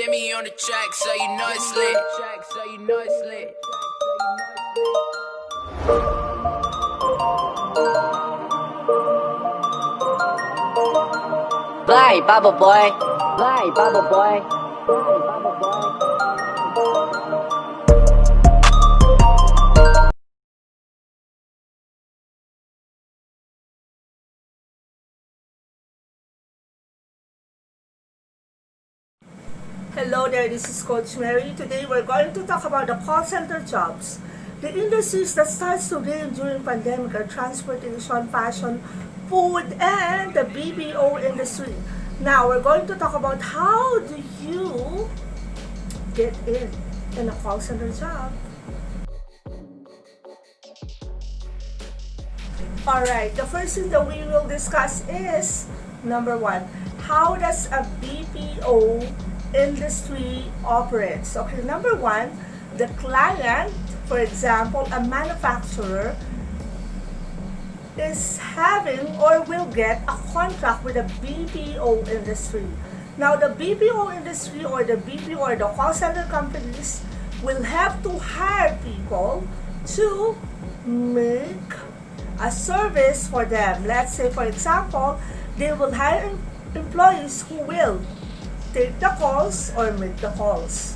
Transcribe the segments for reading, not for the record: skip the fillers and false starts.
Jimmy on the track, so you know it's lit. Fly, Bubble Boy. Fly, Bubble Boy. Fly, Bubble Boy. Hello there, this is Coach Mary. Today we're going to talk about the call center jobs. The industries that starts to gain during pandemic are transportation, fashion, food, and the BPO industry. Now we're going to talk about how do you get in a call center job. Alright, the first thing that we will discuss is number one, how does a BPO industry operates? Okay, number one, the client, for example, a manufacturer, is having or will get a contract with the BPO industry. Now, the BPO industry or the BPO or the call center companies will have to hire people to make a service for them. Let's say, for example, they will hire employees who will take the calls or make the calls.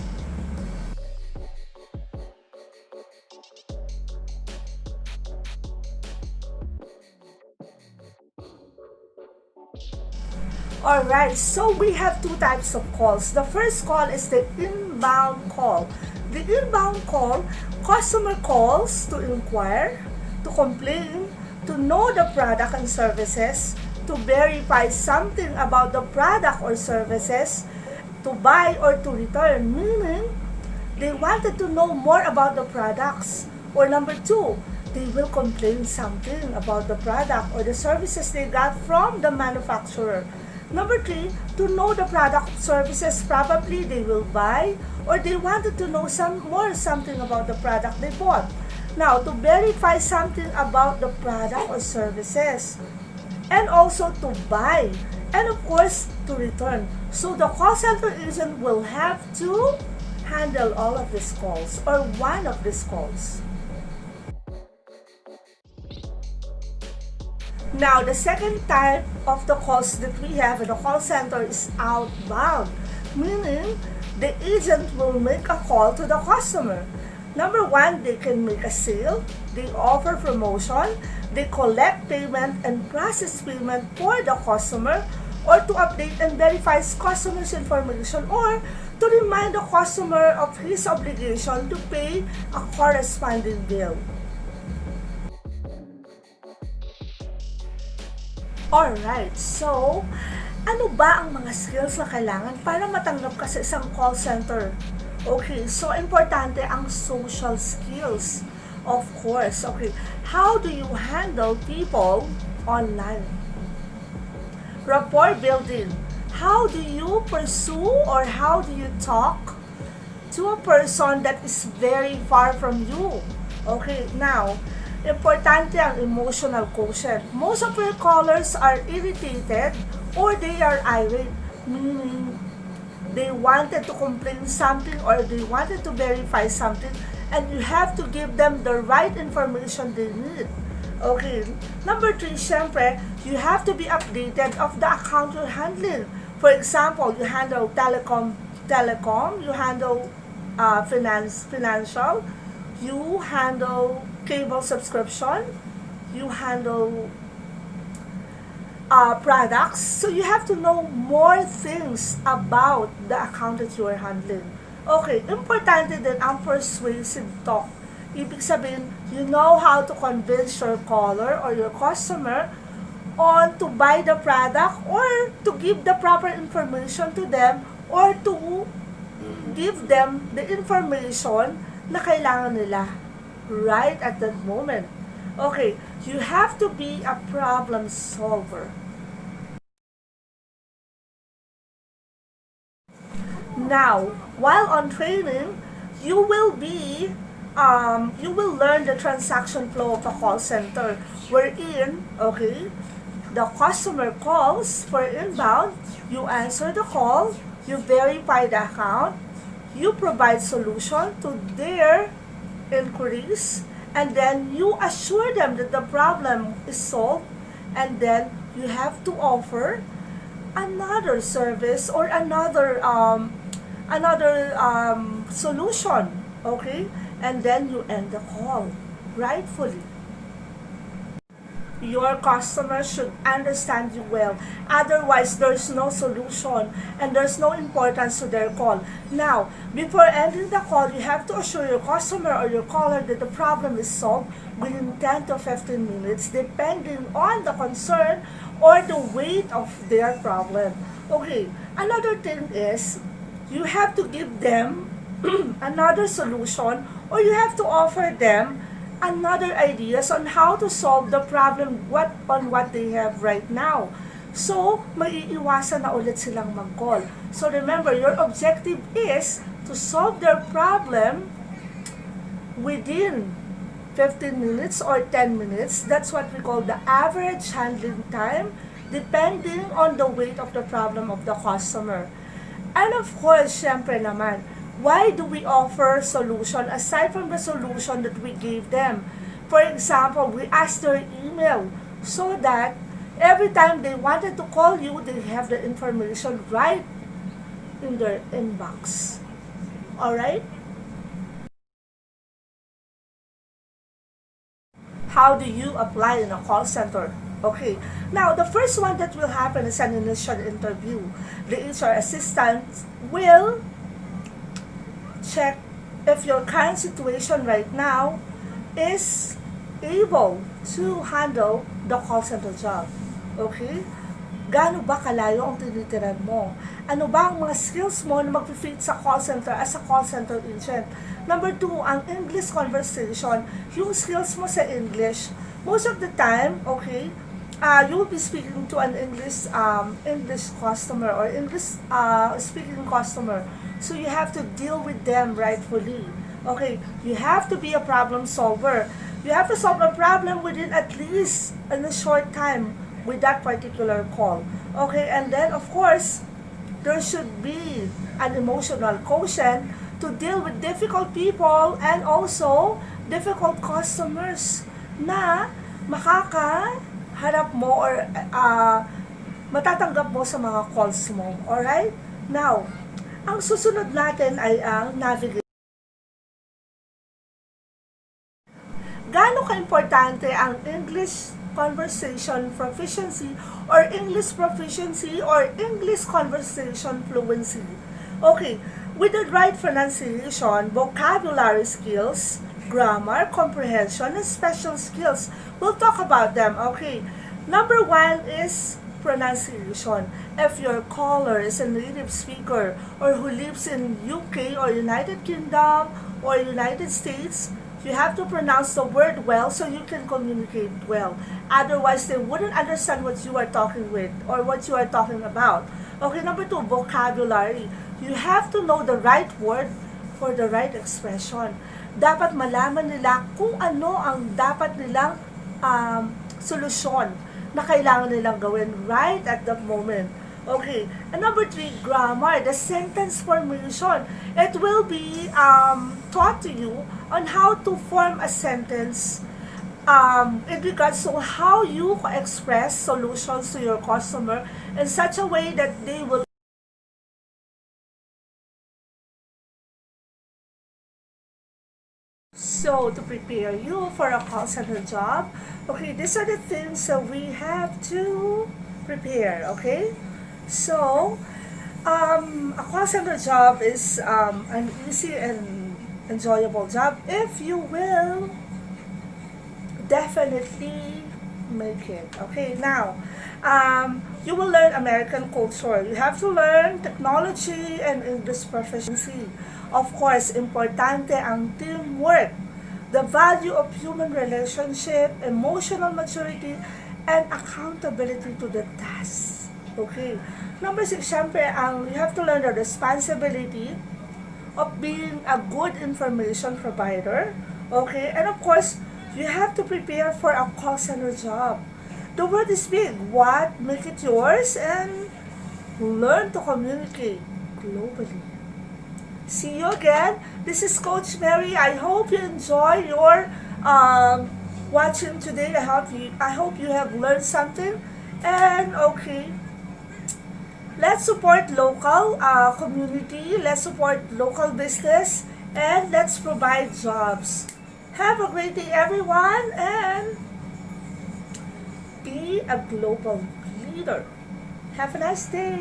Alright, so we have two types of calls. The first call is the inbound call. The inbound call, customer calls to inquire, to complain, to know the product and services, to verify something about the product or services, to buy or to return, meaning they wanted to know more about the products. Or number two, they will complain something about the product or the services they got from the manufacturer. Number three, to know the product services, probably they will buy or they wanted to know something about the product they bought. Now, to verify something about the product or services, and also to buy, and of course, to return. So the call center agent will have to handle all of these calls or one of these calls. Now, the second type of the calls that we have in the call center is outbound, meaning the agent will make a call to the customer. Number one, they can make a sale, they offer promotion, they collect payment and process payment for the customer, or to update and verify customer's information, or to remind the customer of his obligation to pay a corresponding bill. Alright, so ano ba ang mga skills na kailangan para matanggap ka sa isang call center? Okay, so importante ang social skills, of course. Okay, how do you handle people online? Rapport building. How do you pursue or how do you talk to a person that is very far from you? Okay, now, importante ang emotional quotient. Most of your callers are irritated or they are irate, meaning they wanted to complain something or they wanted to verify something, and you have to give them the right information they need. Okay, number three, syempre, you have to be updated of the account you're handling. For example, you handle telecom, you handle financial, you handle cable subscription, you handle products. So you have to know more things about the account that you are handling. Okay, importante din ang persuasive talk. Ibig sabihin, you know how to convince your caller or your customer on to buy the product or to give the proper information to them or to give them the information na kailangan nila right at that moment. Okay, you have to be a problem solver. Now, while on training, you will learn the transaction flow of a call center, wherein, okay, the customer calls for inbound, you answer the call, You verify the account, you provide solution to their inquiries, and then you assure them that the problem is solved, and then you have to offer another service or another solution, okay? And then you end the call rightfully. Your customer should understand you well. Otherwise, there's no solution and there's no importance to their call. Now, before ending the call, you have to assure your customer or your caller that the problem is solved within 10 to 15 minutes, depending on the concern or the weight of their problem. Okay, another thing is, you have to give them another solution, or you have to offer them another ideas on how to solve the problem what they have right now. So, maiiwasan na ulit silang mag-call. So, remember, your objective is to solve their problem within 15 minutes or 10 minutes. That's what we call the average handling time, depending on the weight of the problem of the customer. And of course, syempre naman, why do we offer solution aside from the solution that we gave them? For example, we ask their email so that every time they wanted to call you, they have the information right in their inbox. Alright? How do you apply in a call center? Okay, now the first one that will happen is an initial interview. The HR assistant will check if your current situation right now is able to handle the call center job. Okay? Gaano ba kalayo ang tinitiran mo? Ano ba ang mga skills mo na mag-fit sa call center as a call center agent? Number 2, ang English conversation. Yung skills mo sa English. Most of the time, okay, you will be speaking to an English customer or English speaking customer. So you have to deal with them rightfully. Okay, you have to be a problem solver. You have to solve a problem within at least in a short time with that particular call. Okay, and then of course, there should be an emotional quotient to deal with difficult people and also difficult customers na makakaharap mo or matatanggap mo sa mga calls mo. Alright? Now, ang susunod natin ay ang navigation. Gaano ka-importante ang English conversation proficiency or English proficiency or English conversation fluency? Okay, with the right pronunciation, vocabulary skills, grammar, comprehension, and special skills. We'll talk about them. Okay, number 1 is pronunciation. If your caller is a native speaker or who lives in UK or United Kingdom or United States, you have to pronounce the word well so you can communicate well. Otherwise, they wouldn't understand what you are talking with or what you are talking about. Okay, number 2, vocabulary. You have to know the right word for the right expression. Dapat malaman nila kung ano ang dapat nilang solusyon na kailangan nilang gawin right at that moment. Okay, and number 3, grammar, the sentence formation. It will be taught to you on how to form a sentence in regards to how you express solutions to your customer in such a way that they will. So, to prepare you for a call center job, okay, these are the things that we have to prepare, okay? So, a call center job is an easy and enjoyable job if you will definitely make it. Okay, now, you will learn American culture. You have to learn technology and English proficiency. Of course, importante ang teamwork, the value of human relationship, emotional maturity, and accountability to the task. Okay. Number 6, syempre, you have to learn the responsibility of being a good information provider. Okay. And of course, you have to prepare for a call center job. The word is big. What? Make it yours and learn to communicate globally. See you again. This is Coach Mary. I hope you enjoy your watching today. I hope you have learned something. And okay, let's support local community. Let's support local business, and let's provide jobs. Have a great day, everyone, and be a global leader. Have a nice day.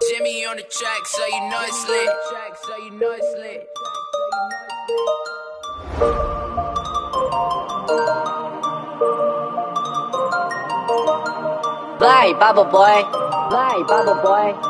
Jimmy on the track, so you know it's lit. Bye, Bubble Boy. Bye, Bubble Boy.